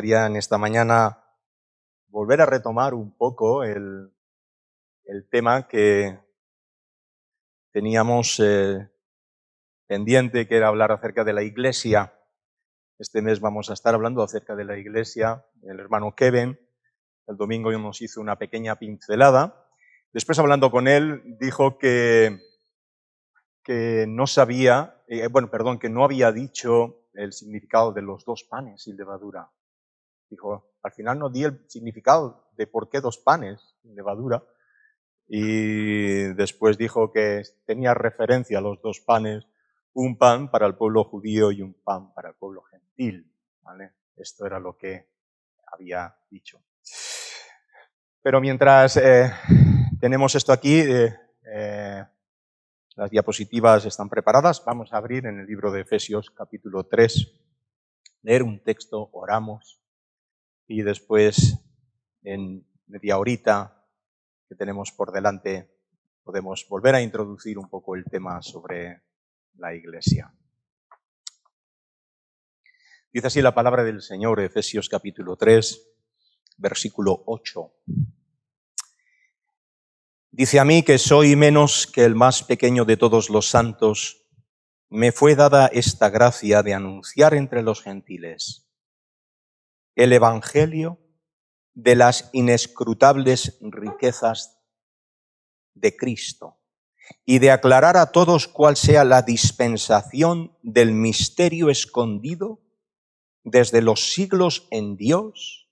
gustaría en esta mañana volver a retomar un poco el tema que teníamos pendiente, que era hablar acerca de la Iglesia. Este mes vamos a estar hablando acerca de la Iglesia. El hermano Kevin, el domingo nos hizo una pequeña pincelada. Después, hablando con él, dijo que no sabía, que no había dicho el significado de los 2 panes sin levadura. Dijo, al final no di el significado de por qué 2 panes sin levadura. Y después dijo que tenía referencia a los 2 panes, un pan para el pueblo judío y un pan para el pueblo gentil, ¿vale? Esto era lo que había dicho. Pero mientras tenemos esto aquí, las diapositivas están preparadas, vamos a abrir en el libro de Efesios capítulo 3, leer un texto, oramos, y después en media horita que tenemos por delante podemos volver a introducir un poco el tema sobre la Iglesia. Dice así la palabra del Señor, Efesios capítulo 3, versículo 8. Dice: a mí, que soy menos que el más pequeño de todos los santos, me fue dada esta gracia de anunciar entre los gentiles el evangelio de las inescrutables riquezas de Cristo y de aclarar a todos cuál sea la dispensación del misterio escondido desde los siglos en Dios,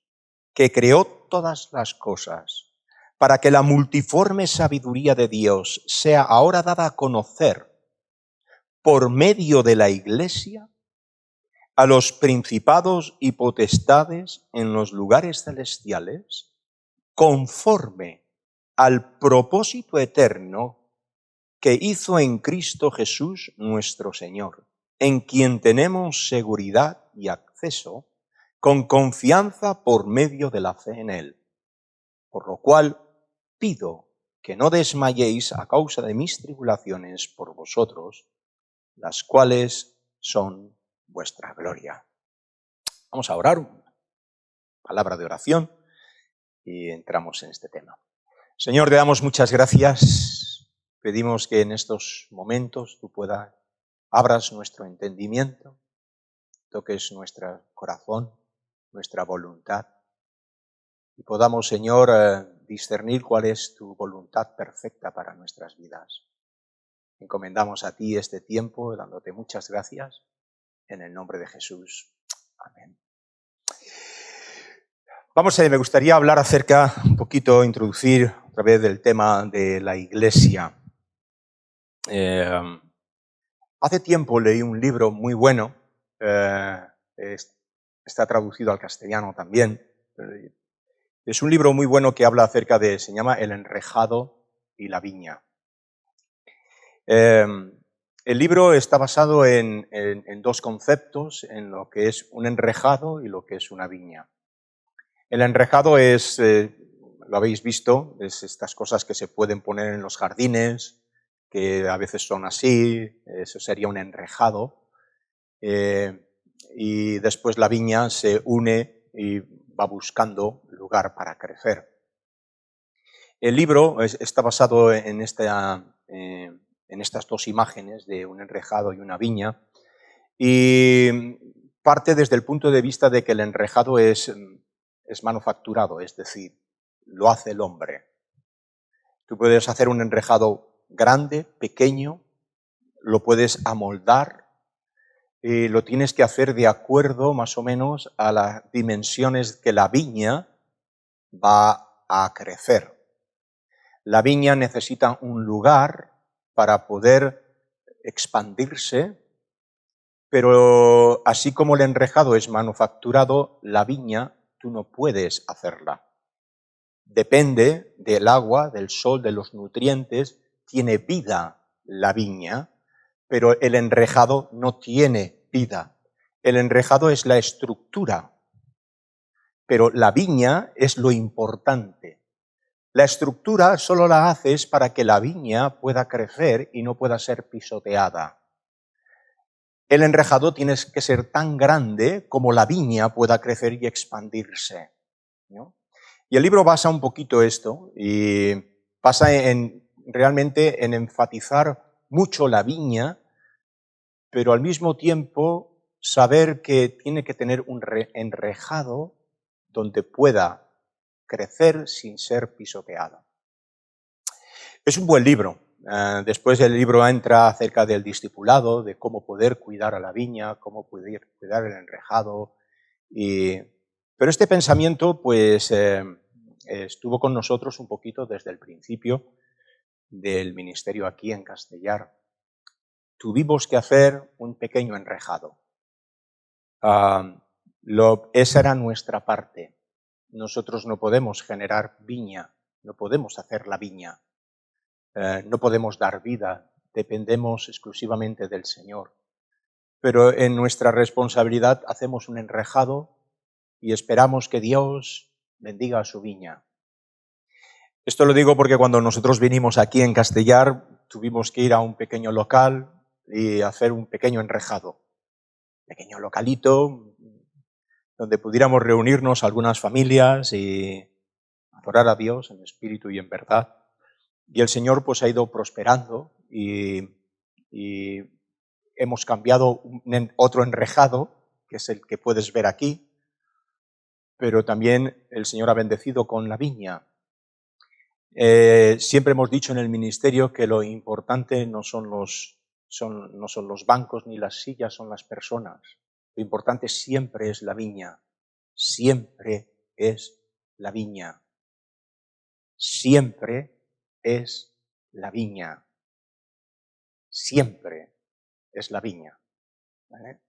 que creó todas las cosas, para que la multiforme sabiduría de Dios sea ahora dada a conocer por medio de la Iglesia a los principados y potestades en los lugares celestiales, conforme al propósito eterno que hizo en Cristo Jesús nuestro Señor, en quien tenemos seguridad y acceso con confianza por medio de la fe en Él. Por lo cual pido que no desmayéis a causa de mis tribulaciones por vosotros, las cuales son vuestra gloria. Vamos a orar, una palabra de oración, y entramos en este tema. Señor, te damos muchas gracias. Pedimos que en estos momentos tú abras nuestro entendimiento, toques nuestro corazón, nuestra voluntad, y podamos, Señor, discernir cuál es tu voluntad perfecta para nuestras vidas. Encomendamos a ti este tiempo, dándote muchas gracias, en el nombre de Jesús. Amén. Me gustaría hablar introducir otra vez del tema de la Iglesia. Hace tiempo leí un libro muy bueno, está traducido al castellano también. Es un libro muy bueno que habla se llama El enrejado y la viña. El libro está basado en 2 conceptos, en lo que es un enrejado y lo que es una viña. El enrejado es, lo habéis visto, es estas cosas que se pueden poner en los jardines, que a veces son así, eso sería un enrejado. Y después la viña se une y va buscando lugar para crecer. El libro está basado en estas 2 imágenes de un enrejado y una viña, y parte desde el punto de vista de que el enrejado es manufacturado, es decir, lo hace el hombre. Tú puedes hacer un enrejado grande, pequeño, lo puedes amoldar, y lo tienes que hacer de acuerdo más o menos a las dimensiones que la viña va a crecer. La viña necesita un lugar para poder expandirse, pero así como el enrejado es manufacturado, la viña tú no puedes hacerla. Depende del agua, del sol, de los nutrientes, tiene vida la viña, pero el enrejado no tiene vida. El enrejado es la estructura, pero la viña es lo importante. La estructura solo la haces para que la viña pueda crecer y no pueda ser pisoteada. El enrejado tiene que ser tan grande como la viña pueda crecer y expandirse, ¿no? Y el libro basa un poquito esto y pasa realmente en enfatizar mucho la viña, pero al mismo tiempo saber que tiene que tener un enrejado donde pueda crecer sin ser pisoteado. Es un buen libro. Después el libro entra acerca del discipulado, de cómo poder cuidar a la viña, cómo poder cuidar el enrejado. Pero este pensamiento pues, estuvo con nosotros un poquito desde el principio del ministerio aquí en Castellar. Tuvimos que hacer un pequeño enrejado. Esa era nuestra parte. Nosotros no podemos generar viña, no podemos hacer la viña. No podemos dar vida, dependemos exclusivamente del Señor. Pero en nuestra responsabilidad hacemos un enrejado y esperamos que Dios bendiga a su viña. Esto lo digo porque cuando nosotros vinimos aquí en Castellar, tuvimos que ir a un pequeño local y hacer un pequeño enrejado. Pequeño localito donde pudiéramos reunirnos algunas familias y adorar a Dios en espíritu y en verdad. Y el Señor pues ha ido prosperando y hemos cambiado otro enrejado, que es el que puedes ver aquí, pero también el Señor ha bendecido con la viña. Siempre hemos dicho en el ministerio que lo importante no son los bancos ni las sillas, son las personas. Lo importante siempre es la viña, siempre es la viña, siempre es la viña, siempre es la viña. ¿Vale?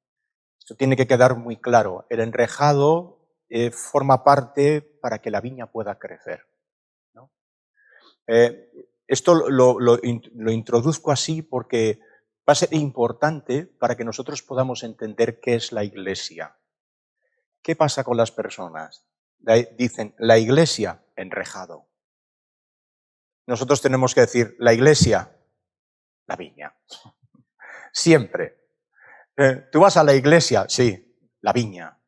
Esto tiene que quedar muy claro. El enrejado forma parte para que la viña pueda crecer, ¿no? Esto lo introduzco así porque va a ser importante para que nosotros podamos entender qué es la iglesia. ¿Qué pasa con las personas? Dicen, la iglesia, enrejado. Nosotros tenemos que decir, la iglesia, la viña. Siempre. ¿Tú vas a la iglesia? Sí, la viña,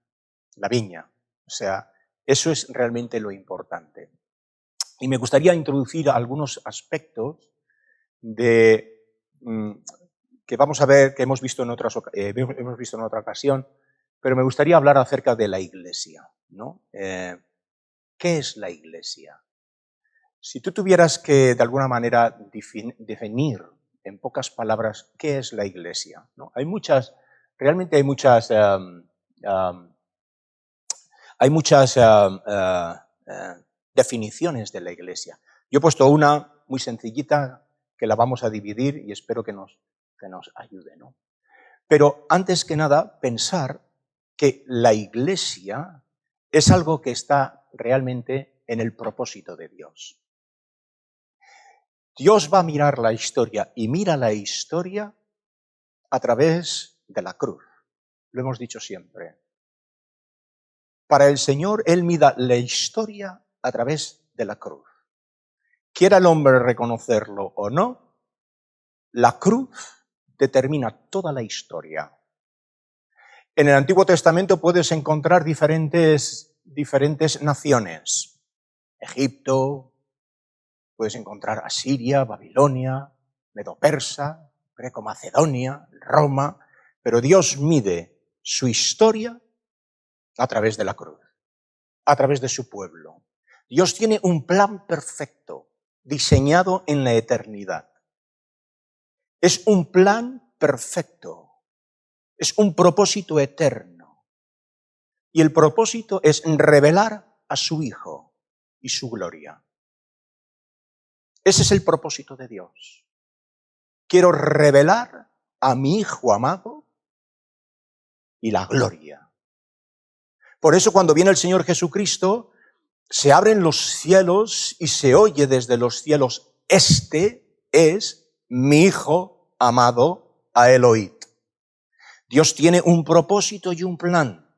la viña. O sea, eso es realmente lo importante. Y me gustaría introducir algunos aspectos que vamos a ver, que hemos visto en otra ocasión, pero me gustaría hablar acerca de la iglesia, ¿no? ¿Qué es la iglesia? Si tú tuvieras que, de alguna manera, definir en pocas palabras qué es la iglesia, ¿no? Realmente hay muchas definiciones de la iglesia. Yo he puesto una muy sencillita que la vamos a dividir y espero que nos ayude, ¿no? Pero antes que nada, pensar que la iglesia es algo que está realmente en el propósito de Dios. Dios va a mirar la historia y mira la historia a través de la cruz. Lo hemos dicho siempre. Para el Señor, Él mira la historia a través de la cruz. Quiera el hombre reconocerlo o no, la cruz determina toda la historia. En el Antiguo Testamento puedes encontrar diferentes naciones. Egipto, puedes encontrar Asiria, Babilonia, Medo-Persa, Greco-Macedonia, Roma, pero Dios mide su historia a través de la cruz, a través de su pueblo. Dios tiene un plan perfecto, diseñado en la eternidad. Es un plan perfecto, es un propósito eterno. Y el propósito es revelar a su Hijo y su gloria. Ese es el propósito de Dios. Quiero revelar a mi Hijo amado y la gloria. Por eso cuando viene el Señor Jesucristo, se abren los cielos y se oye desde los cielos, este es mi Hijo amado, a él oíd. Dios tiene un propósito y un plan.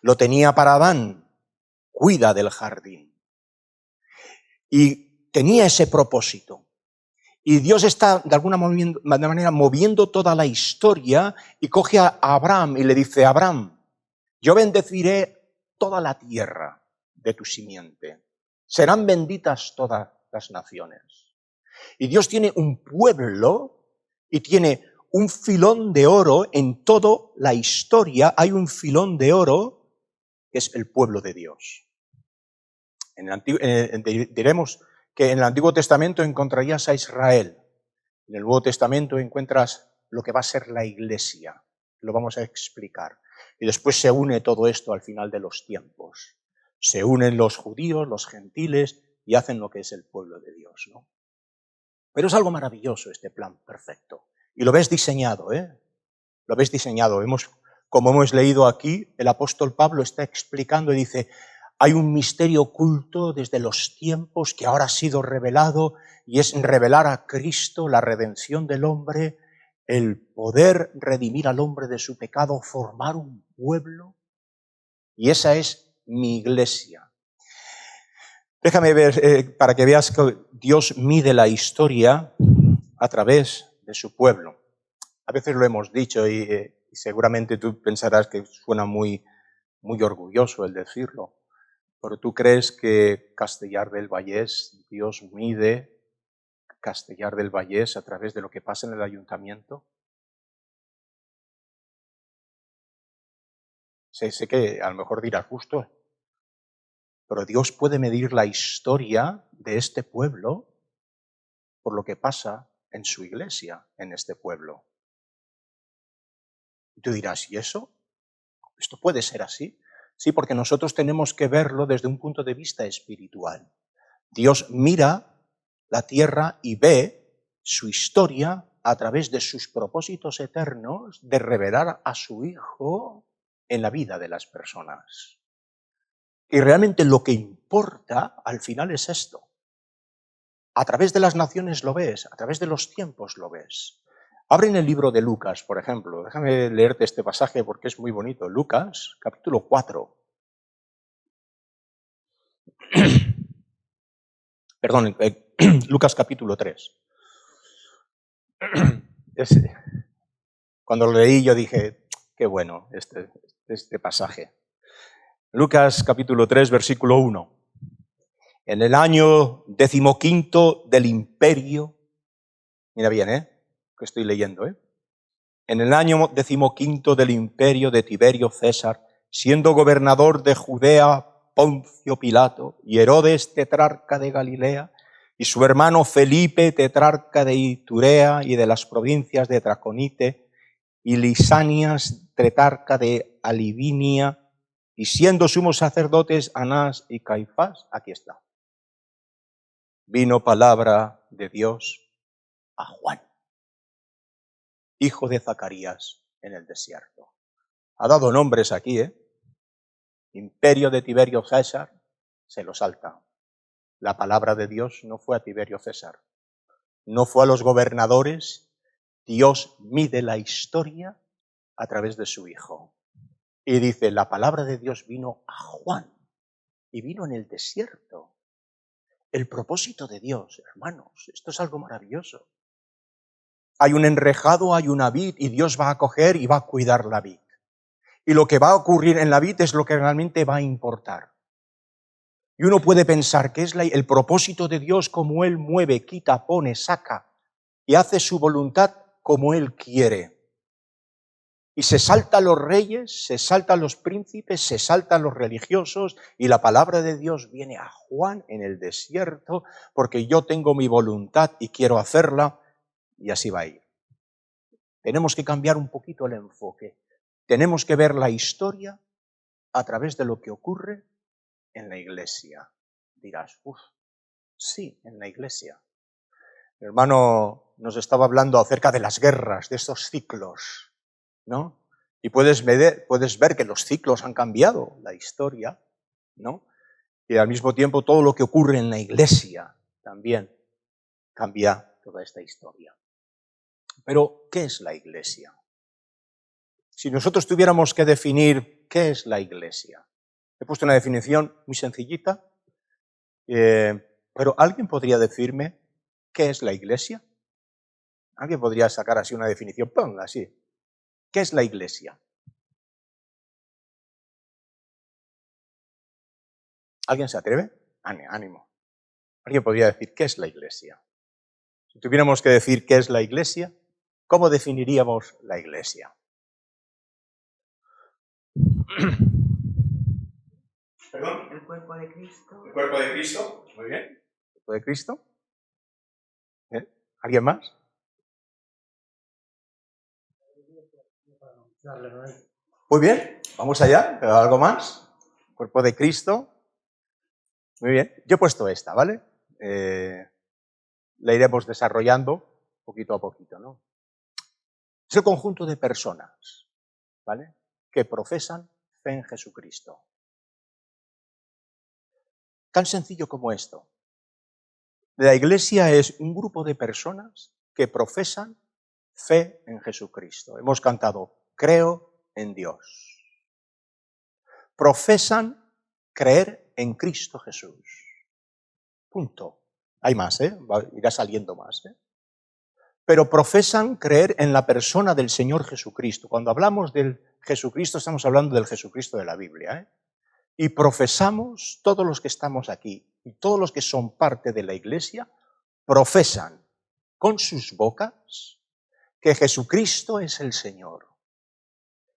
Lo tenía para Adán, cuida del jardín. Y tenía ese propósito. Y Dios está de alguna manera moviendo toda la historia y coge a Abraham y le dice, Abraham, yo bendeciré toda la tierra de tu simiente. Serán benditas todas las naciones. Y Dios tiene un pueblo y tiene un filón de oro en toda la historia. Hay un filón de oro que es el pueblo de Dios. Diremos que en el Antiguo Testamento encontrarías a Israel. En el Nuevo Testamento encuentras lo que va a ser la Iglesia. Lo vamos a explicar. Y después se une todo esto al final de los tiempos. Se unen los judíos, los gentiles y hacen lo que es el pueblo de Dios, ¿no? Pero es algo maravilloso este plan perfecto. Y lo ves diseñado, ¿eh? Lo ves diseñado. Como hemos leído aquí, el apóstol Pablo está explicando y dice, hay un misterio oculto desde los tiempos que ahora ha sido revelado y es revelar a Cristo la redención del hombre, el poder redimir al hombre de su pecado, formar un pueblo. Y esa es mi iglesia. Déjame ver, para que veas que Dios mide la historia a través de su pueblo. A veces lo hemos dicho y seguramente tú pensarás que suena muy orgulloso el decirlo. Pero ¿tú crees que Castellar del Vallés, Dios mide Castellar del Vallés a través de lo que pasa en el ayuntamiento? Sé que a lo mejor dirás justo, pero Dios puede medir la historia de este pueblo por lo que pasa en su iglesia, en este pueblo. Y tú dirás, ¿y eso? ¿Esto puede ser así? Sí, porque nosotros tenemos que verlo desde un punto de vista espiritual. Dios mira la tierra y ve su historia a través de sus propósitos eternos de revelar a su Hijo en la vida de las personas. Y realmente lo que importa al final es esto. A través de las naciones lo ves, a través de los tiempos lo ves. Abre en el libro de Lucas, por ejemplo. Déjame leerte este pasaje porque es muy bonito. Lucas, capítulo 4. Perdón, Lucas capítulo 3. Cuando lo leí yo dije, qué bueno este pasaje. Lucas capítulo 3, versículo 1. En el año 15 del imperio, mira bien, que estoy leyendo, En el año 15 del imperio de Tiberio César, siendo gobernador de Judea Poncio Pilato y Herodes tetrarca de Galilea, y su hermano Felipe tetrarca de Iturea y de las provincias de Traconite, y Lisanias tetrarca de Alivinia, y siendo sumos sacerdotes Anás y Caifás, aquí está. Vino palabra de Dios a Juan, hijo de Zacarías, en el desierto. Ha dado nombres aquí, Imperio de Tiberio César, se lo salta. La palabra de Dios no fue a Tiberio César, no fue a los gobernadores. Dios mide la historia a través de su Hijo. Y dice, la palabra de Dios vino a Juan y vino en el desierto. El propósito de Dios, hermanos, esto es algo maravilloso. Hay un enrejado, hay una vid y Dios va a coger y va a cuidar la vid. Y lo que va a ocurrir en la vid es lo que realmente va a importar. Y uno puede pensar que es el propósito de Dios como Él mueve, quita, pone, saca y hace su voluntad como Él quiere. Y se saltan los reyes, se saltan los príncipes, se saltan los religiosos y la palabra de Dios viene a Juan en el desierto porque yo tengo mi voluntad y quiero hacerla y así va a ir. Tenemos que cambiar un poquito el enfoque. Tenemos que ver la historia a través de lo que ocurre en la iglesia. Dirás, sí, en la iglesia. Mi hermano nos estaba hablando acerca de las guerras, de estos ciclos, ¿no? Y puedes ver que los ciclos han cambiado la historia, ¿no? Y al mismo tiempo todo lo que ocurre en la iglesia también cambia toda esta historia. Pero, ¿qué es la iglesia? Si nosotros tuviéramos que definir qué es la iglesia, he puesto una definición muy sencillita, pero ¿alguien podría decirme qué es la iglesia? Alguien podría sacar así una definición, ¡pum! Así. ¿Qué es la Iglesia? ¿Alguien se atreve? Ánimo. Alguien podría decir, ¿qué es la Iglesia? Si tuviéramos que decir qué es la Iglesia, ¿cómo definiríamos la Iglesia? ¿Perdón? El cuerpo de Cristo. ¿El cuerpo de Cristo? Muy bien. ¿El cuerpo de Cristo? ¿Alguien más? Muy bien, vamos allá. ¿Algo más? ¿El cuerpo de Cristo? Muy bien. Yo he puesto esta, ¿vale? La iremos desarrollando poquito a poquito, ¿no? Es el conjunto de personas, ¿vale?, que profesan fe en Jesucristo. Tan sencillo como esto. La Iglesia es un grupo de personas que profesan fe en Jesucristo. Hemos cantado, creo en Dios. Profesan creer en Cristo Jesús. Punto. Hay más, irá saliendo más, Pero profesan creer en la persona del Señor Jesucristo. Cuando hablamos del Jesucristo, estamos hablando del Jesucristo de la Biblia, Y profesamos, todos los que estamos aquí y todos los que son parte de la Iglesia, profesan con sus bocas que Jesucristo es el Señor,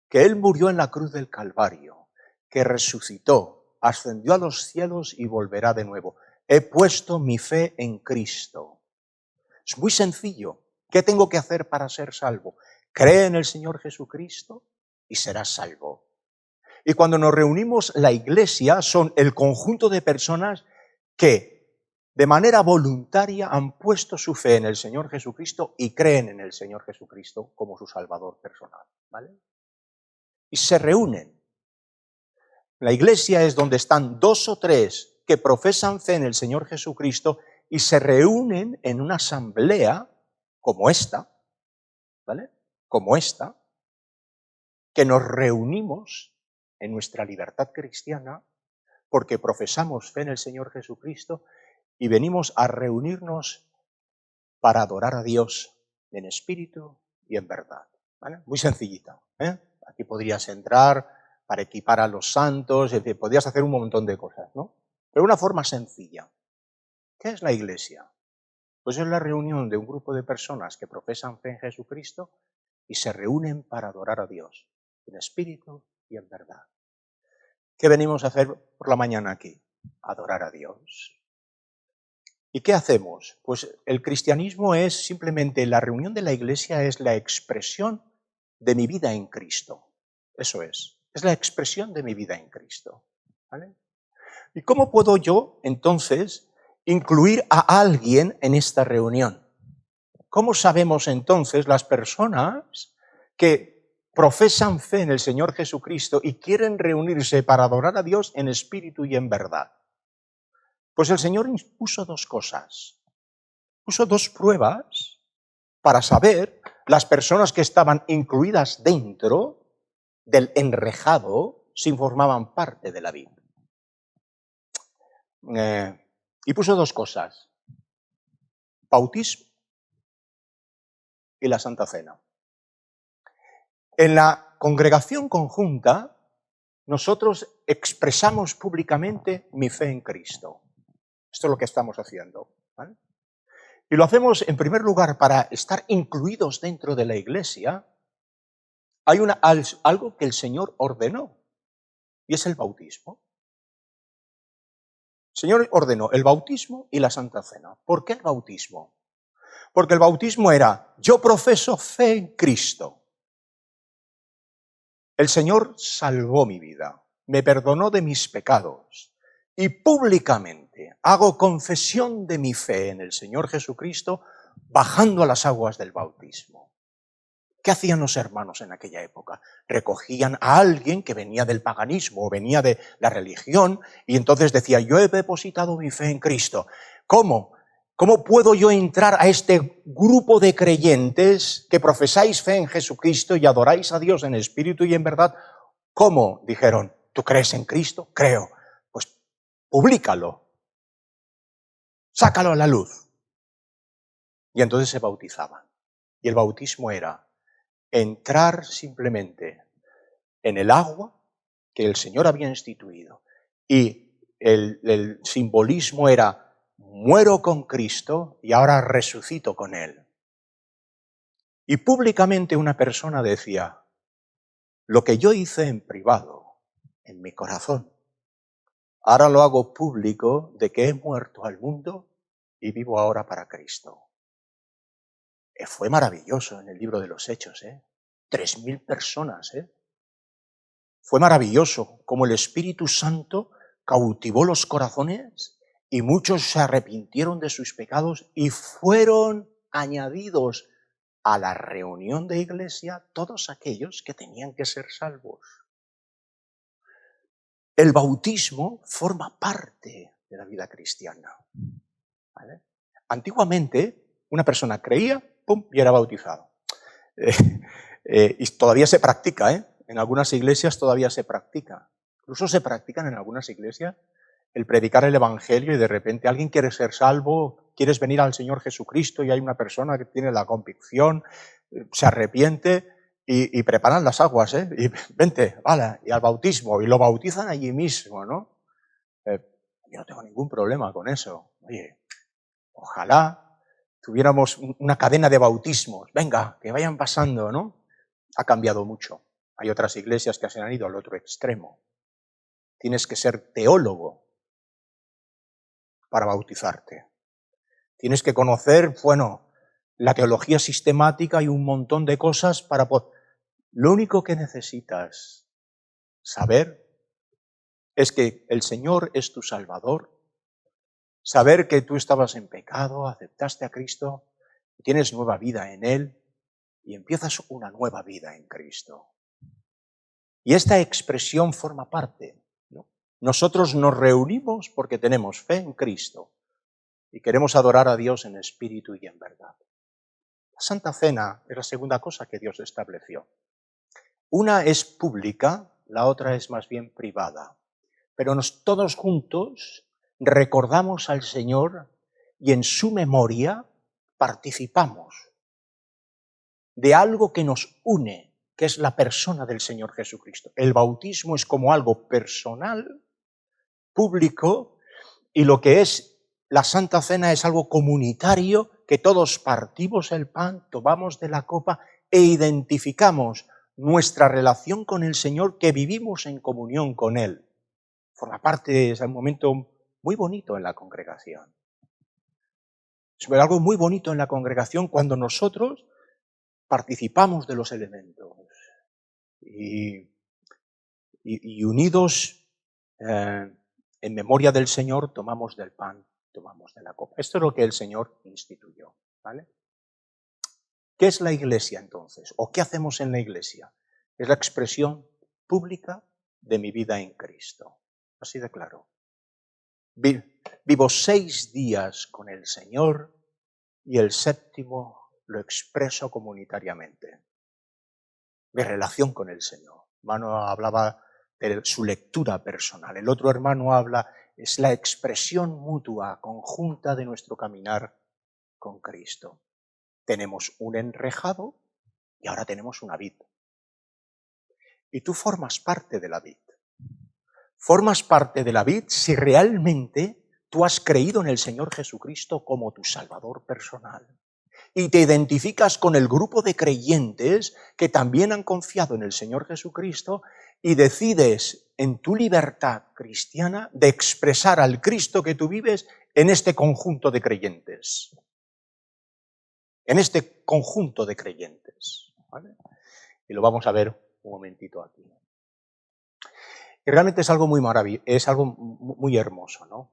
que Él murió en la cruz del Calvario, que resucitó, ascendió a los cielos y volverá de nuevo. He puesto mi fe en Cristo. Es muy sencillo. ¿Qué tengo que hacer para ser salvo? Cree en el Señor Jesucristo y serás salvo. Y cuando nos reunimos, la Iglesia son el conjunto de personas que de manera voluntaria han puesto su fe en el Señor Jesucristo y creen en el Señor Jesucristo como su Salvador personal, ¿vale? Y se reúnen. La Iglesia es donde están 2 o 3 que profesan fe en el Señor Jesucristo y se reúnen en una asamblea como esta, ¿vale? Como esta, que nos reunimos en nuestra libertad cristiana porque profesamos fe en el Señor Jesucristo y venimos a reunirnos para adorar a Dios en espíritu y en verdad, ¿vale? Muy sencillita, Aquí podrías entrar para equipar a los santos, es decir, podrías hacer un montón de cosas, ¿no? Pero de una forma sencilla. ¿Qué es la Iglesia? Pues es la reunión de un grupo de personas que profesan fe en Jesucristo y se reúnen para adorar a Dios en espíritu y en verdad. ¿Qué venimos a hacer por la mañana aquí? Adorar a Dios. ¿Y qué hacemos? Pues el cristianismo es simplemente, la reunión de la Iglesia es la expresión de mi vida en Cristo. Eso es la expresión de mi vida en Cristo, ¿vale? ¿Y cómo puedo yo, entonces, incluir a alguien en esta reunión? ¿Cómo sabemos, entonces, las personas que profesan fe en el Señor Jesucristo y quieren reunirse para adorar a Dios en espíritu y en verdad? Pues el Señor puso 2 cosas. Puso 2 pruebas para saber las personas que estaban incluidas dentro del enrejado si formaban parte de la vida. Y puso 2 cosas: bautismo y la Santa Cena. En la congregación conjunta, nosotros expresamos públicamente mi fe en Cristo. Esto es lo que estamos haciendo, ¿vale? Y lo hacemos, en primer lugar, para estar incluidos dentro de la Iglesia. Hay algo que el Señor ordenó, y es el bautismo. El Señor ordenó el bautismo y la Santa Cena. ¿Por qué el bautismo? Porque el bautismo era, yo profeso fe en Cristo. El Señor salvó mi vida, me perdonó de mis pecados y públicamente hago confesión de mi fe en el Señor Jesucristo bajando a las aguas del bautismo. ¿Qué hacían los hermanos en aquella época? Recogían a alguien que venía del paganismo o venía de la religión y entonces decía, yo he depositado mi fe en Cristo. ¿Cómo? ¿Cómo puedo yo entrar a este grupo de creyentes que profesáis fe en Jesucristo y adoráis a Dios en espíritu y en verdad? ¿Cómo? Dijeron, ¿tú crees en Cristo? Creo. Pues públicalo. Sácalo a la luz. Y entonces se bautizaban. Y el bautismo era entrar simplemente en el agua que el Señor había instituido. Y el simbolismo era, muero con Cristo y ahora resucito con Él. Y públicamente una persona decía, lo que yo hice en privado, en mi corazón, ahora lo hago público de que he muerto al mundo y vivo ahora para Cristo. Fue maravilloso en el libro de los Hechos, 3.000 personas, Fue maravilloso como el Espíritu Santo cautivó los corazones y muchos se arrepintieron de sus pecados y fueron añadidos a la reunión de iglesia todos aquellos que tenían que ser salvos. El bautismo forma parte de la vida cristiana, ¿vale? Antiguamente una persona creía, ¡pum!, y era bautizado. Y todavía se practica, En algunas iglesias todavía se practica. Incluso se practican en algunas iglesias el predicar el Evangelio y de repente alguien quiere ser salvo, quieres venir al Señor Jesucristo y hay una persona que tiene la convicción, se arrepiente y preparan las aguas, y vente, vale, y al bautismo, y lo bautizan allí mismo, ¿no? Yo no tengo ningún problema con eso. Oye, ojalá tuviéramos una cadena de bautismos, venga, que vayan pasando, ¿no? Ha cambiado mucho. Hay otras iglesias que se han ido al otro extremo. Tienes que ser teólogo para bautizarte. Tienes que conocer, la teología sistemática y un montón de cosas para poder... Lo único que necesitas saber es que el Señor es tu Salvador, saber que tú estabas en pecado, aceptaste a Cristo, tienes nueva vida en Él y empiezas una nueva vida en Cristo. Y esta expresión forma parte, ¿no? Nosotros nos reunimos porque tenemos fe en Cristo y queremos adorar a Dios en espíritu y en verdad. La Santa Cena es la segunda cosa que Dios estableció. Una es pública, la otra es más bien privada. Pero todos juntos recordamos al Señor y en su memoria participamos de algo que nos une, que es la persona del Señor Jesucristo. El bautismo es como algo personal, público, y lo que es la Santa Cena es algo comunitario, que todos partimos el pan, tomamos de la copa e identificamos nuestra relación con el Señor, que vivimos en comunión con Él. Forma parte, es un momento muy bonito en la congregación. Es algo muy bonito en la congregación cuando nosotros participamos de los elementos y unidos en memoria del Señor tomamos del pan, tomamos de la copa. Esto es lo que el Señor instituyó, ¿vale? ¿Qué es la iglesia entonces? ¿O qué hacemos en la iglesia? Es la expresión pública de mi vida en Cristo. Así de claro. Vivo 6 días con el Señor y el 7º lo expreso comunitariamente. Mi relación con el Señor. El hermano hablaba de su lectura personal. El otro hermano habla, es la expresión mutua, conjunta de nuestro caminar con Cristo. Tenemos un enrejado y ahora tenemos una vid. Y tú formas parte de la vid. Formas parte de la vid si realmente tú has creído en el Señor Jesucristo como tu Salvador personal. Y te identificas con el grupo de creyentes que también han confiado en el Señor Jesucristo y decides en tu libertad cristiana de expresar al Cristo que tú vives en este conjunto de creyentes. En este conjunto de creyentes, ¿vale? Y lo vamos a ver un momentito aquí. Y realmente es algo muy maravilloso, es algo muy hermoso, ¿no?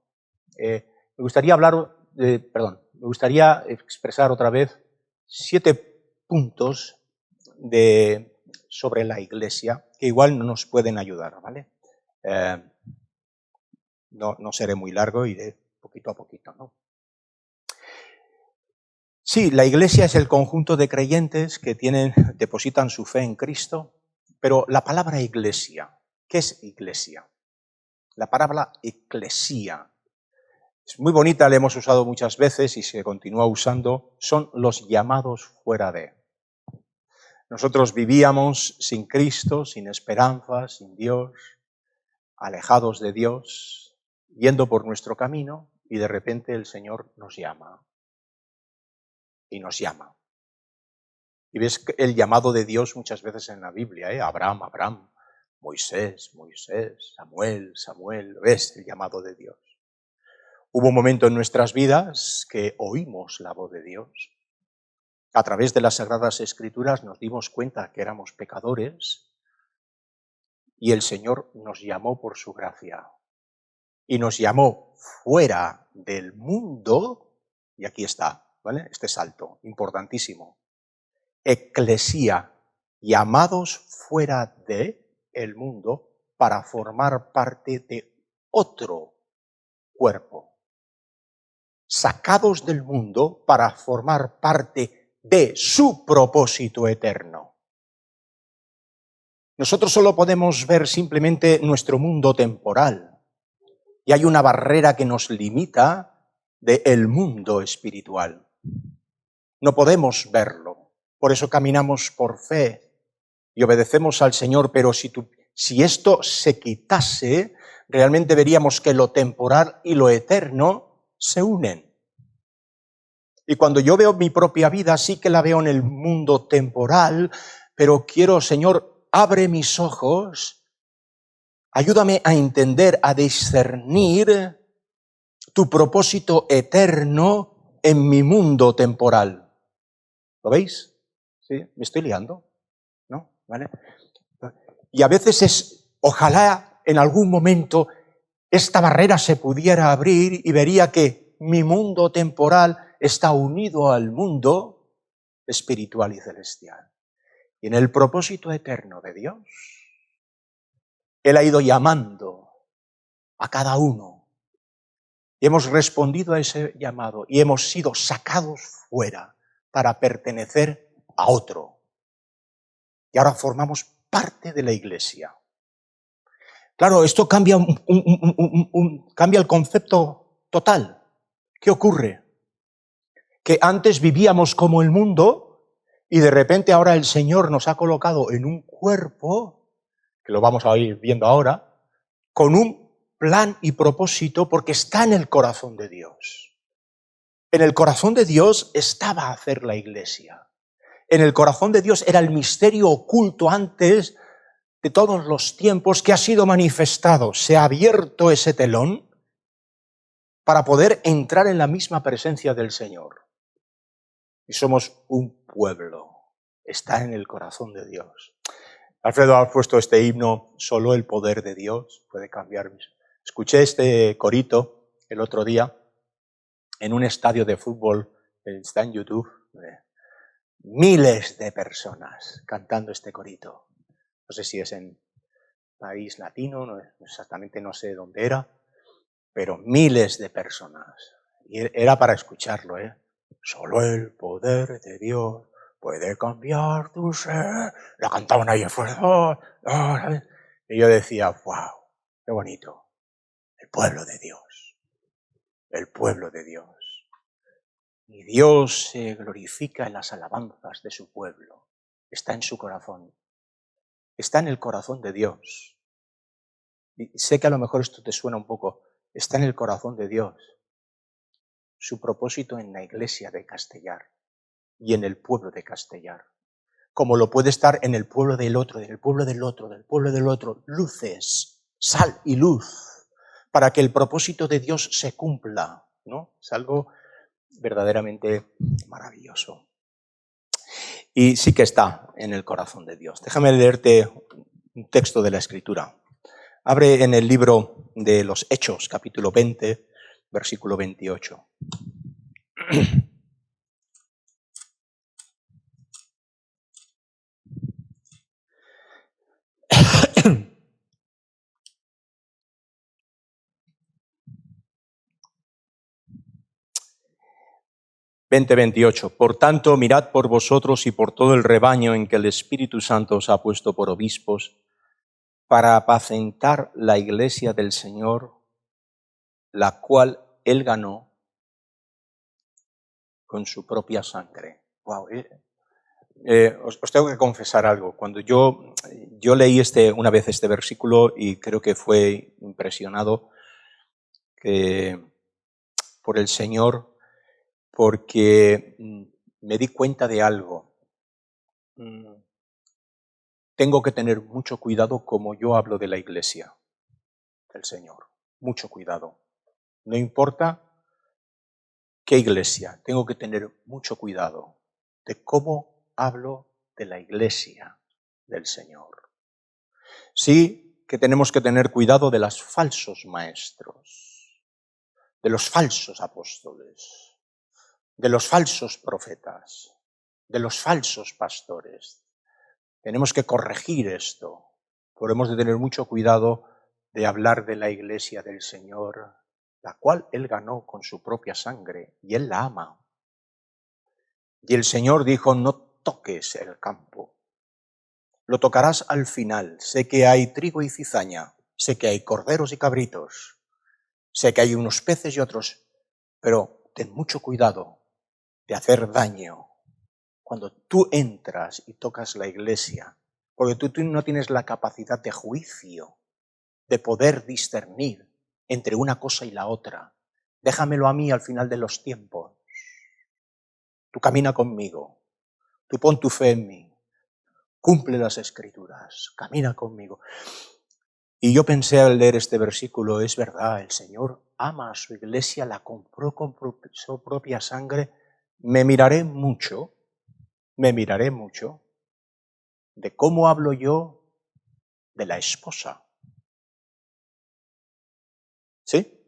Me gustaría me gustaría expresar otra vez 7 puntos sobre la Iglesia que igual nos pueden ayudar, ¿vale? No seré muy largo, iré poquito a poquito, ¿no? Sí, la Iglesia es el conjunto de creyentes que depositan su fe en Cristo, pero la palabra Iglesia, ¿qué es Iglesia? La palabra eclesía es muy bonita, la hemos usado muchas veces y se continúa usando, son los llamados fuera de. Nosotros vivíamos sin Cristo, sin esperanza, sin Dios, alejados de Dios, yendo por nuestro camino, y de repente el Señor nos llama. Y nos llama. Y ves el llamado de Dios muchas veces en la Biblia, Abraham, Abraham, Moisés, Moisés, Samuel, Samuel, ves el llamado de Dios. Hubo un momento en nuestras vidas que oímos la voz de Dios. A través de las Sagradas Escrituras nos dimos cuenta que éramos pecadores y el Señor nos llamó por su gracia. Y nos llamó fuera del mundo, y aquí está, ¿vale? Este salto, importantísimo. Eclesía, llamados fuera de el mundo para formar parte de otro cuerpo. Sacados del mundo para formar parte de su propósito eterno. Nosotros solo podemos ver simplemente nuestro mundo temporal. Y hay una barrera que nos limita del mundo espiritual. No podemos verlo. Por eso caminamos por fe y obedecemos al Señor. Pero si esto se quitase, realmente veríamos que lo temporal y lo eterno se unen. Y cuando yo veo mi propia vida, sí que la veo en el mundo temporal, pero quiero, Señor, abre mis ojos, ayúdame a entender, a discernir tu propósito eterno en mi mundo temporal. ¿Lo veis? ¿Sí? ¿Me estoy liando? ¿No? ¿Vale? Y a veces ojalá en algún momento esta barrera se pudiera abrir y vería que mi mundo temporal está unido al mundo espiritual y celestial. Y en el propósito eterno de Dios, Él ha ido llamando a cada uno. Y hemos respondido a ese llamado y hemos sido sacados fuera para pertenecer a otro. Y ahora formamos parte de la Iglesia. Claro, esto cambia, cambia el concepto total. ¿Qué ocurre? Que antes vivíamos como el mundo y de repente ahora el Señor nos ha colocado en un cuerpo, que lo vamos a ir viendo ahora, con un plan y propósito porque está en el corazón de Dios. En el corazón de Dios estaba hacer la Iglesia. En el corazón de Dios era el misterio oculto antes de todos los tiempos que ha sido manifestado. Se ha abierto ese telón para poder entrar en la misma presencia del Señor. Y somos un pueblo. Está en el corazón de Dios. Alfredo ha puesto este himno, solo el poder de Dios puede cambiar. Escuché este corito el otro día en un estadio de fútbol, está en YouTube, miles de personas cantando este corito. No sé si es en país latino, exactamente no sé dónde era, pero miles de personas. Y era para escucharlo, Solo el poder de Dios puede cambiar tu ser. La cantaban ahí afuera. Y yo decía, wow, qué bonito. El pueblo de Dios. El pueblo de Dios. Y Dios se glorifica en las alabanzas de su pueblo. Está en su corazón. Está en el corazón de Dios. Y sé que a lo mejor esto te suena un poco. Está en el corazón de Dios. Su propósito en la iglesia de Castellar y en el pueblo de Castellar. Como lo puede estar en el pueblo del otro, del pueblo del otro, del pueblo del otro. Luces, sal y luz, para que el propósito de Dios se cumpla, ¿no? Es algo verdaderamente maravilloso. Y sí que está en el corazón de Dios. Déjame leerte un texto de la Escritura. Abre en el libro de los Hechos, capítulo 20, versículo 28. Por tanto, mirad por vosotros y por todo el rebaño en que el Espíritu Santo os ha puesto por obispos, para apacentar la iglesia del Señor, la cual Él ganó con su propia sangre. Wow, Os tengo que confesar algo. Cuando yo leí una vez este versículo y creo que fue impresionado por el Señor, porque me di cuenta de algo. Tengo que tener mucho cuidado como yo hablo de la iglesia del Señor. Mucho cuidado. No importa qué iglesia, tengo que tener mucho cuidado de cómo hablo de la iglesia del Señor. Sí que tenemos que tener cuidado de los falsos maestros, de los falsos apóstoles, de los falsos profetas, de los falsos pastores. Tenemos que corregir esto. Podemos de tener mucho cuidado de hablar de la iglesia del Señor, la cual Él ganó con su propia sangre y Él la ama. Y el Señor dijo, no toques el campo. Lo tocarás al final. Sé que hay trigo y cizaña, sé que hay corderos y cabritos, sé que hay unos peces y otros, pero ten mucho cuidado de hacer daño cuando tú entras y tocas la iglesia, porque tú no tienes la capacidad de juicio, de poder discernir entre una cosa y la otra. Déjamelo a mí al final de los tiempos. Tú camina conmigo, tú pon tu fe en mí, cumple las Escrituras, camina conmigo. Y yo pensé al leer este versículo, es verdad, el Señor ama a su iglesia, la compró con su propia sangre. Me miraré mucho de cómo hablo yo de la esposa. ¿Sí?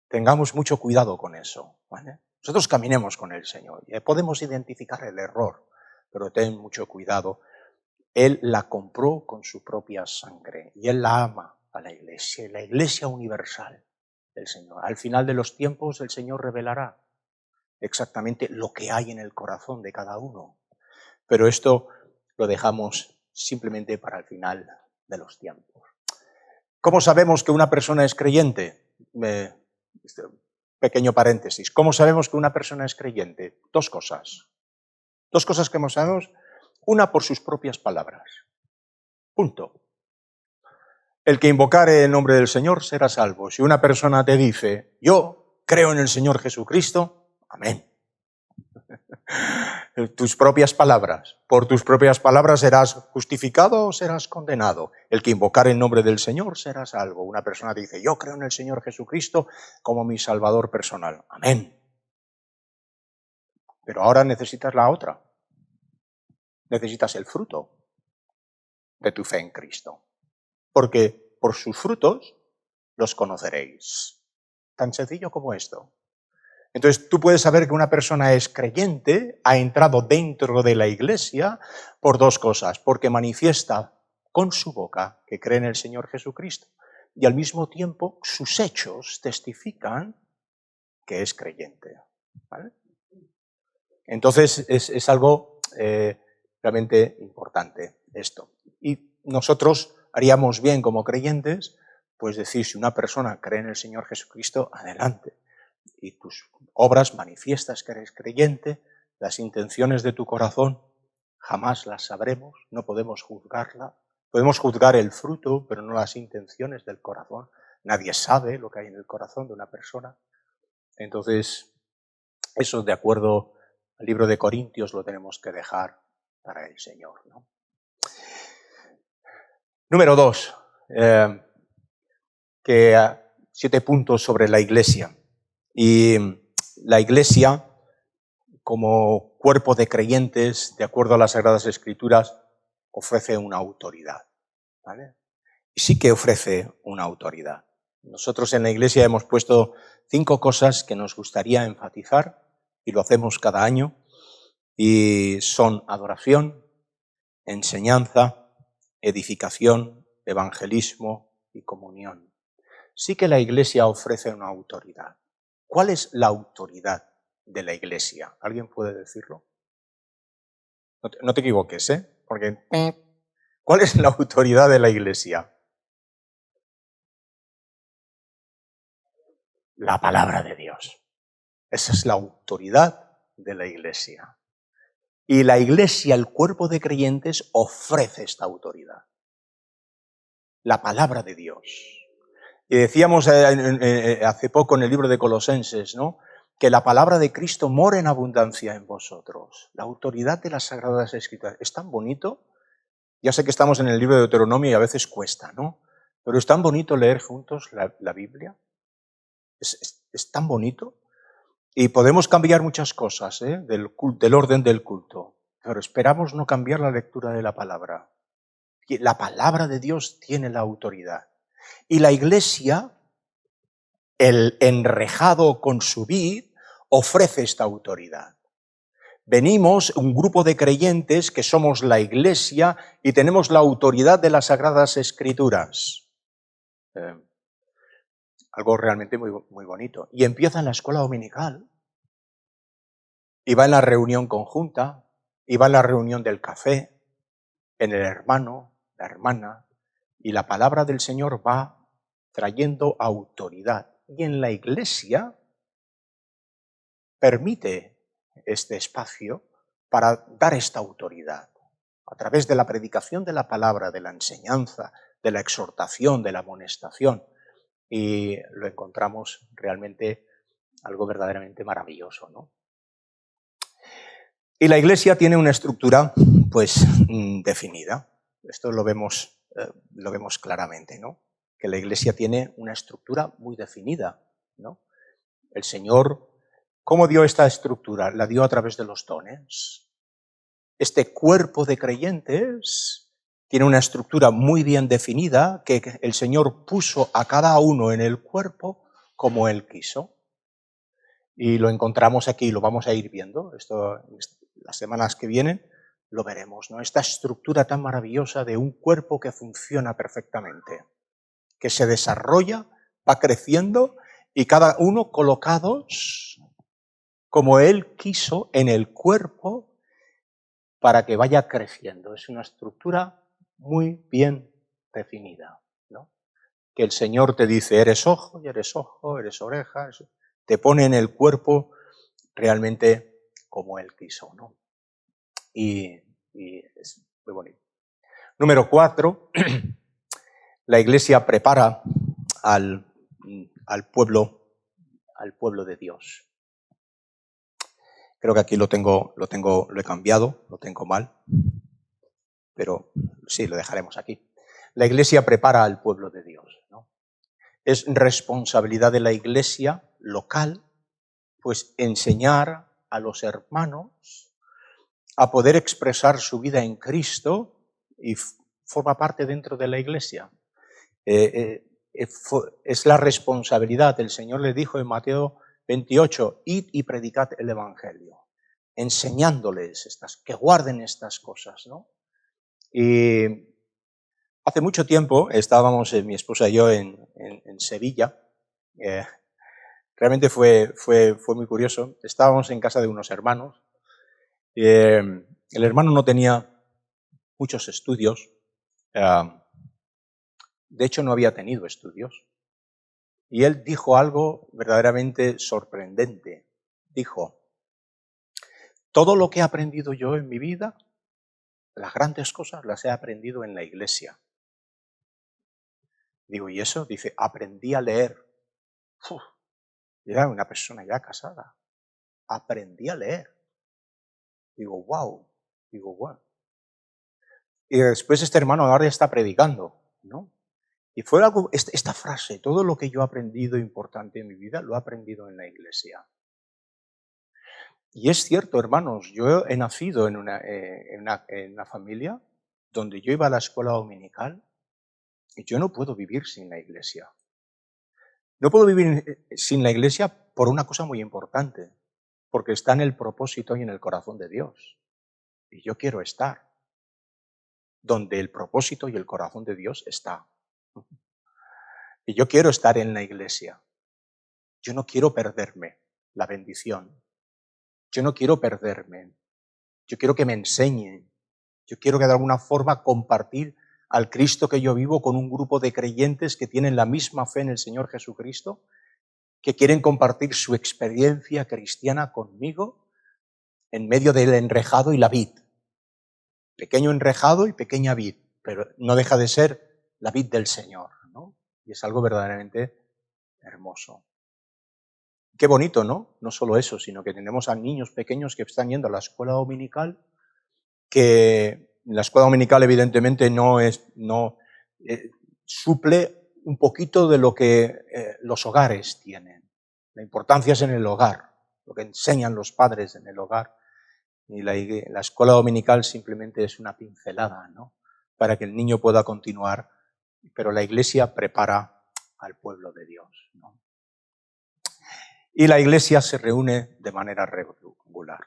Tengamos mucho cuidado con eso, ¿vale? Nosotros caminemos con el Señor. Podemos identificar el error, pero ten mucho cuidado. Él la compró con su propia sangre y Él la ama a la iglesia universal del Señor. Al final de los tiempos el Señor revelará exactamente lo que hay en el corazón de cada uno. Pero esto lo dejamos simplemente para el final de los tiempos. ¿Cómo sabemos que una persona es creyente? Pequeño paréntesis. ¿Cómo sabemos que una persona es creyente? Dos cosas. Dos cosas que sabemos. Una, por sus propias palabras. Punto. El que invocare el nombre del Señor será salvo. Si una persona te dice, yo creo en el Señor Jesucristo, amén. Tus propias palabras. Por tus propias palabras serás justificado o serás condenado. El que invocare el nombre del Señor será salvo. Una persona te dice, yo creo en el Señor Jesucristo como mi Salvador personal. Amén. Pero ahora necesitas la otra. Necesitas el fruto de tu fe en Cristo. Porque por sus frutos los conoceréis. Tan sencillo como esto. Entonces tú puedes saber que una persona es creyente, ha entrado dentro de la iglesia por dos cosas. Porque manifiesta con su boca que cree en el Señor Jesucristo y al mismo tiempo sus hechos testifican que es creyente. ¿Vale? Entonces es algo realmente importante esto. Y nosotros haríamos bien como creyentes, pues decir, si una persona cree en el Señor Jesucristo, adelante. Y tus obras manifiestas que eres creyente, las intenciones de tu corazón, jamás las sabremos, no podemos juzgarla. Podemos juzgar el fruto, pero no las intenciones del corazón. Nadie sabe lo que hay en el corazón de una persona. Entonces, eso de acuerdo al libro de Corintios lo tenemos que dejar para el Señor, ¿no? Número 2, 7 puntos sobre la iglesia. Y la iglesia, como cuerpo de creyentes, de acuerdo a las Sagradas Escrituras, ofrece una autoridad, ¿vale? Y sí que ofrece una autoridad. Nosotros en la iglesia hemos puesto 5 cosas que nos gustaría enfatizar y lo hacemos cada año. Y son adoración, enseñanza, edificación, evangelismo y comunión. Sí que la iglesia ofrece una autoridad. ¿Cuál es la autoridad de la iglesia? ¿Alguien puede decirlo? No te equivoques, ¿eh? Porque ¿cuál es la autoridad de la iglesia? La palabra de Dios. Esa es la autoridad de la iglesia. Y la Iglesia, el cuerpo de creyentes, ofrece esta autoridad. La palabra de Dios. Y decíamos hace poco en el libro de Colosenses, ¿no?, que la palabra de Cristo mora en abundancia en vosotros. La autoridad de las Sagradas Escrituras. Es tan bonito. Ya sé que estamos en el libro de Deuteronomio y a veces cuesta, ¿no? Pero es tan bonito leer juntos la Biblia. Es tan bonito. Y podemos cambiar muchas cosas del orden del culto. Pero esperamos no cambiar la lectura de la palabra. La palabra de Dios tiene la autoridad. Y la Iglesia, el enrejado con su vid, ofrece esta autoridad. Venimos un grupo de creyentes que somos la Iglesia y tenemos la autoridad de las Sagradas Escrituras. Algo realmente muy, muy bonito. Y empieza en la escuela dominical, y va en la reunión conjunta, y va en la reunión del café, en el hermano, la hermana, y la palabra del Señor va trayendo autoridad. Y en la Iglesia permite este espacio para dar esta autoridad, a través de la predicación de la palabra, de la enseñanza, de la exhortación, de la amonestación, y lo encontramos realmente algo verdaderamente maravilloso, ¿no? Y la Iglesia tiene una estructura, pues, definida. Esto lo vemos claramente, ¿no? Que la Iglesia tiene una estructura muy definida, ¿no? El Señor, ¿cómo dio esta estructura? La dio a través de los dones. Este cuerpo de creyentes tiene una estructura muy bien definida que el Señor puso a cada uno en el cuerpo como Él quiso. Y lo encontramos aquí, lo vamos a ir viendo. Esto, las semanas que vienen lo veremos, ¿no? Esta estructura tan maravillosa de un cuerpo que funciona perfectamente, que se desarrolla, va creciendo y cada uno colocados como Él quiso en el cuerpo para que vaya creciendo. Es una estructura muy bien definida, ¿no? Que el Señor te dice, eres ojo, eres oreja, te pone en el cuerpo realmente como Él quiso, ¿no? Y es muy bonito. Número 4, la Iglesia prepara al pueblo de Dios. Creo que aquí lo he cambiado, lo tengo mal, pero sí, lo dejaremos aquí. La Iglesia prepara al pueblo de Dios, ¿no? Es responsabilidad de la Iglesia local, pues, enseñar a los hermanos a poder expresar su vida en Cristo y forma parte dentro de la Iglesia. Es la responsabilidad. El Señor le dijo en Mateo 28, id y predicad el Evangelio, enseñándoles que guarden estas cosas, ¿no? Y hace mucho tiempo estábamos, mi esposa y yo, en Sevilla. Realmente fue muy curioso. Estábamos en casa de unos hermanos. El hermano no tenía muchos estudios. De hecho, no había tenido estudios. Y él dijo algo verdaderamente sorprendente. Dijo, todo lo que he aprendido yo en mi vida, las grandes cosas las he aprendido en la Iglesia. Digo, ¿y eso? Dice, aprendí a leer. Era una persona ya casada. Aprendí a leer. Digo, wow. Y después este hermano ahora está predicando, ¿no? Y fue algo, esta frase, todo lo que yo he aprendido importante en mi vida, lo he aprendido en la Iglesia. Y es cierto, hermanos, yo he nacido en una familia donde yo iba a la escuela dominical y yo no puedo vivir sin la Iglesia. No puedo vivir sin la Iglesia por una cosa muy importante, porque está en el propósito y en el corazón de Dios. Y yo quiero estar donde el propósito y el corazón de Dios está. Y yo quiero estar en la Iglesia. Yo no quiero perderme la bendición. Yo no quiero perderme. Yo quiero que me enseñen. Yo quiero que de alguna forma compartir al Cristo que yo vivo con un grupo de creyentes que tienen la misma fe en el Señor Jesucristo, que quieren compartir su experiencia cristiana conmigo. en medio del enrejado y la vid. Pequeño enrejado y pequeña vid, pero no deja de ser la vid del Señor, ¿no? Y es algo verdaderamente hermoso. Qué bonito, ¿no? No solo eso, sino que tenemos a niños pequeños que están yendo a la escuela dominical, que la escuela dominical evidentemente no suple un poquito de lo que los hogares tienen. La importancia es en el hogar, lo que enseñan los padres en el hogar. Y la escuela dominical simplemente es una pincelada, ¿no? Para que el niño pueda continuar, pero la Iglesia prepara al pueblo de Dios, ¿no? Y la Iglesia se reúne de manera regular.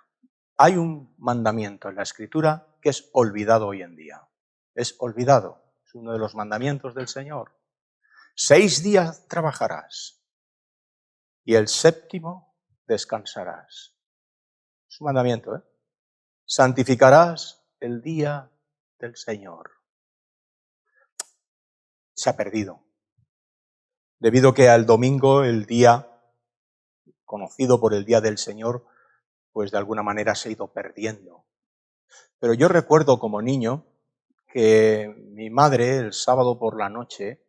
Hay un mandamiento en la Escritura que es olvidado hoy en día. Es olvidado. Es uno de los mandamientos del Señor. 6 días trabajarás y el 7º descansarás. Es un mandamiento, ¿eh? Santificarás el día del Señor. Se ha perdido. Debido a que al domingo, el día conocido por el Día del Señor, pues de alguna manera se ha ido perdiendo. Pero yo recuerdo como niño que mi madre el sábado por la noche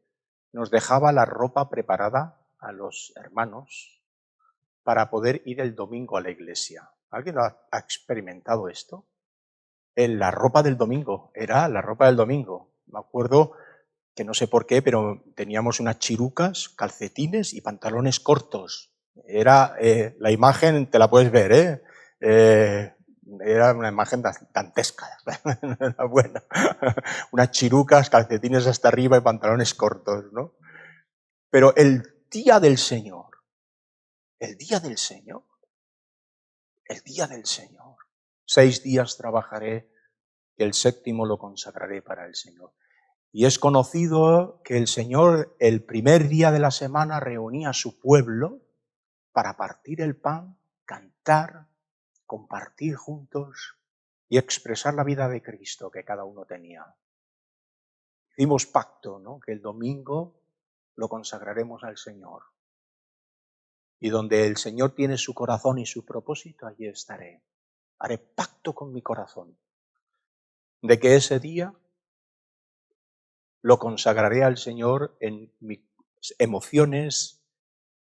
nos dejaba la ropa preparada a los hermanos para poder ir el domingo a la iglesia. ¿Alguien lo ha experimentado esto? La ropa del domingo, era la ropa del domingo. Me acuerdo que no sé por qué, pero teníamos unas chirucas, calcetines y pantalones cortos. Era la imagen, te la puedes ver, era una imagen dantesca, era buena. Unas chirucas, calcetines hasta arriba y pantalones cortos, ¿no? Pero el día del Señor, el día del Señor, el día del Señor. 6 días trabajaré y el 7º lo consagraré para el Señor. Y es conocido que el Señor el primer día de la semana reunía a su pueblo para partir el pan, cantar, compartir juntos y expresar la vida de Cristo que cada uno tenía. Hicimos pacto, ¿no? Que el domingo lo consagraremos al Señor. Y donde el Señor tiene su corazón y su propósito, allí estaré. Haré pacto con mi corazón de que ese día lo consagraré al Señor en mis emociones,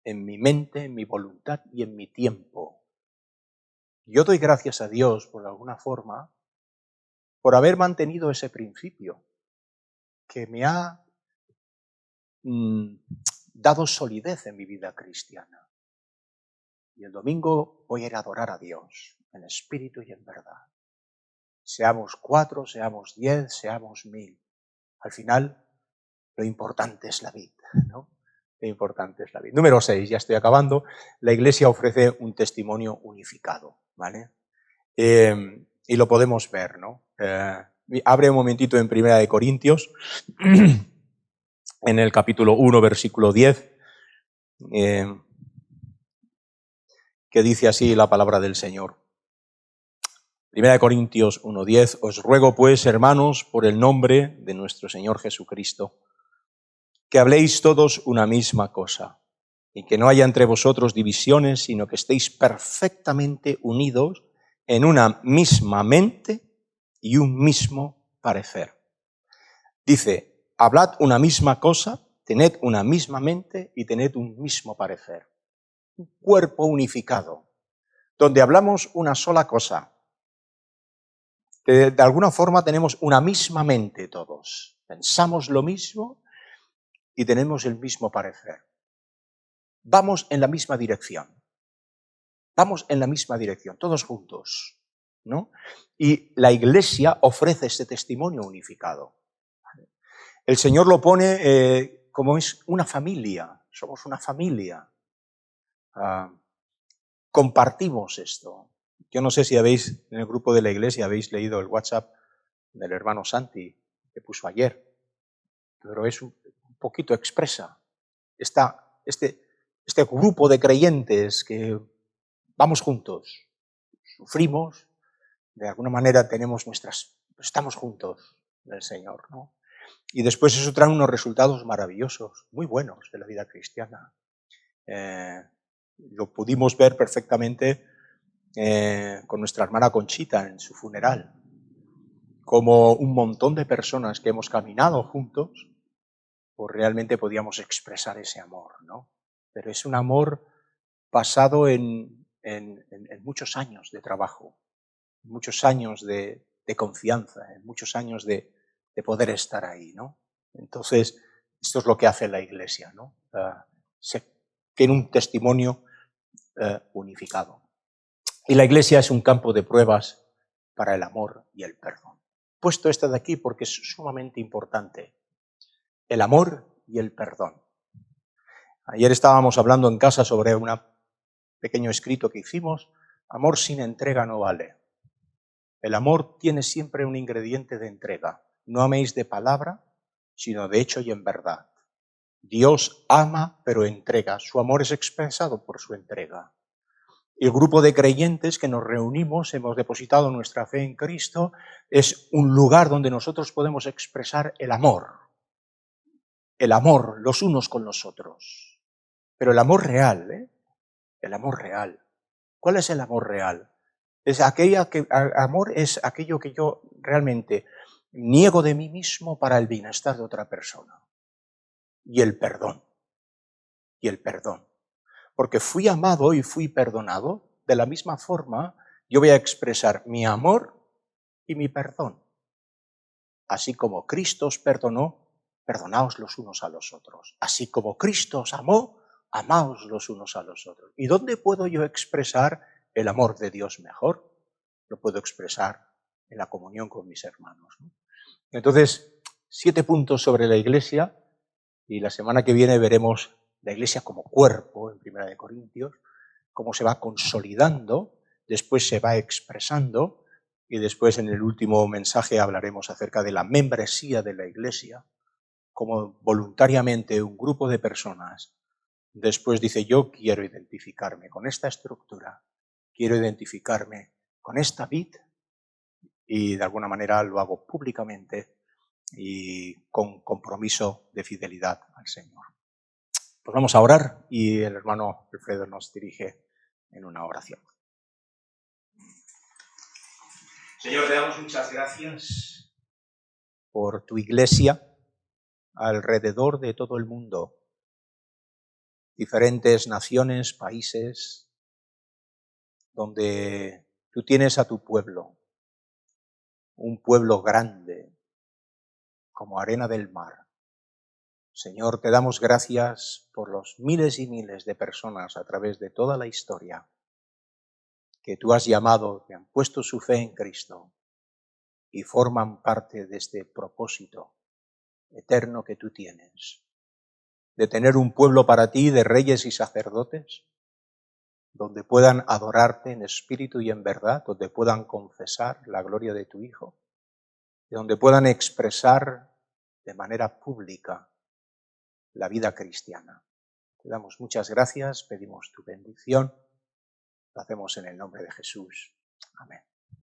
en mi mente, en mi voluntad y en mi tiempo. Yo doy gracias a Dios, por alguna forma, por haber mantenido ese principio que me ha dado solidez en mi vida cristiana. Y el domingo voy a ir a adorar a Dios en espíritu y en verdad. Seamos 4, seamos 10, seamos 1000. Al final, lo importante es la vida, ¿no? Lo importante es la vida. Número 6, ya estoy acabando. La Iglesia ofrece un testimonio unificado, ¿vale? Y lo podemos ver, ¿no? Abre un momentito en 1 Corintios, en el capítulo 1, versículo 10, que dice así la palabra del Señor. 1 Corintios 1:10, os ruego pues, hermanos, por el nombre de nuestro Señor Jesucristo, que habléis todos una misma cosa, y que no haya entre vosotros divisiones, sino que estéis perfectamente unidos en una misma mente y un mismo parecer. Dice, hablad una misma cosa, tened una misma mente y tened un mismo parecer. Un cuerpo unificado, donde hablamos una sola cosa. De alguna forma tenemos una misma mente todos. Pensamos lo mismo y tenemos el mismo parecer. Vamos en la misma dirección. Vamos en la misma dirección, todos juntos, ¿no? Y la Iglesia ofrece este testimonio unificado. El Señor lo pone como es una familia, somos una familia. Compartimos esto. Yo no sé si habéis, en el grupo de la Iglesia, habéis leído el WhatsApp del hermano Santi, que puso ayer, pero es un poquito expresa. Está este grupo de creyentes que vamos juntos, sufrimos, de alguna manera estamos juntos del Señor, ¿no? Y después eso trae unos resultados maravillosos, muy buenos de la vida cristiana. Lo pudimos ver perfectamente con nuestra hermana Conchita en su funeral, como un montón de personas que hemos caminado juntos, pues realmente podíamos expresar ese amor, ¿no? Pero es un amor basado en muchos años de trabajo, muchos años de confianza, en muchos años de poder estar ahí, ¿no? Entonces, esto es lo que hace la Iglesia, ¿no? Tiene un testimonio unificado. Y la Iglesia es un campo de pruebas para el amor y el perdón. He puesto esto de aquí porque es sumamente importante. El amor y el perdón. Ayer estábamos hablando en casa sobre un pequeño escrito que hicimos. Amor sin entrega no vale. El amor tiene siempre un ingrediente de entrega. No améis de palabra, sino de hecho y en verdad. Dios ama, pero entrega. Su amor es expresado por su entrega. El grupo de creyentes que nos reunimos, hemos depositado nuestra fe en Cristo, es un lugar donde nosotros podemos expresar el amor los unos con los otros. Pero el amor real, ¿eh? El amor real. ¿Cuál es el amor real? Amor es aquello que yo realmente niego de mí mismo para el bienestar de otra persona. Y el perdón. Y el perdón. Porque fui amado y fui perdonado, de la misma forma yo voy a expresar mi amor y mi perdón. Así como Cristo os perdonó, perdonaos los unos a los otros. Así como Cristo os amó, amaos los unos a los otros. ¿Y dónde puedo yo expresar el amor de Dios mejor? Lo puedo expresar en la comunión con mis hermanos, ¿no? Entonces, 7 puntos sobre la Iglesia, y la semana que viene veremos la Iglesia como cuerpo, en 1 Corintios, cómo se va consolidando, después se va expresando, y después en el último mensaje hablaremos acerca de la membresía de la Iglesia, como voluntariamente un grupo de personas después dice: yo quiero identificarme con esta estructura, quiero identificarme con esta vid, y de alguna manera lo hago públicamente y con compromiso de fidelidad al Señor. Pues vamos a orar y el hermano Alfredo nos dirige en una oración. Señor, te damos muchas gracias por tu Iglesia alrededor de todo el mundo, diferentes naciones, países, donde tú tienes a tu pueblo, un pueblo grande, como arena del mar. Señor, te damos gracias por los miles y miles de personas a través de toda la historia que tú has llamado, que han puesto su fe en Cristo y forman parte de este propósito eterno que tú tienes, de tener un pueblo para ti de reyes y sacerdotes, donde puedan adorarte en espíritu y en verdad, donde puedan confesar la gloria de tu Hijo, donde puedan expresar de manera pública la vida cristiana. Te damos muchas gracias, pedimos tu bendición, lo hacemos en el nombre de Jesús. Amén.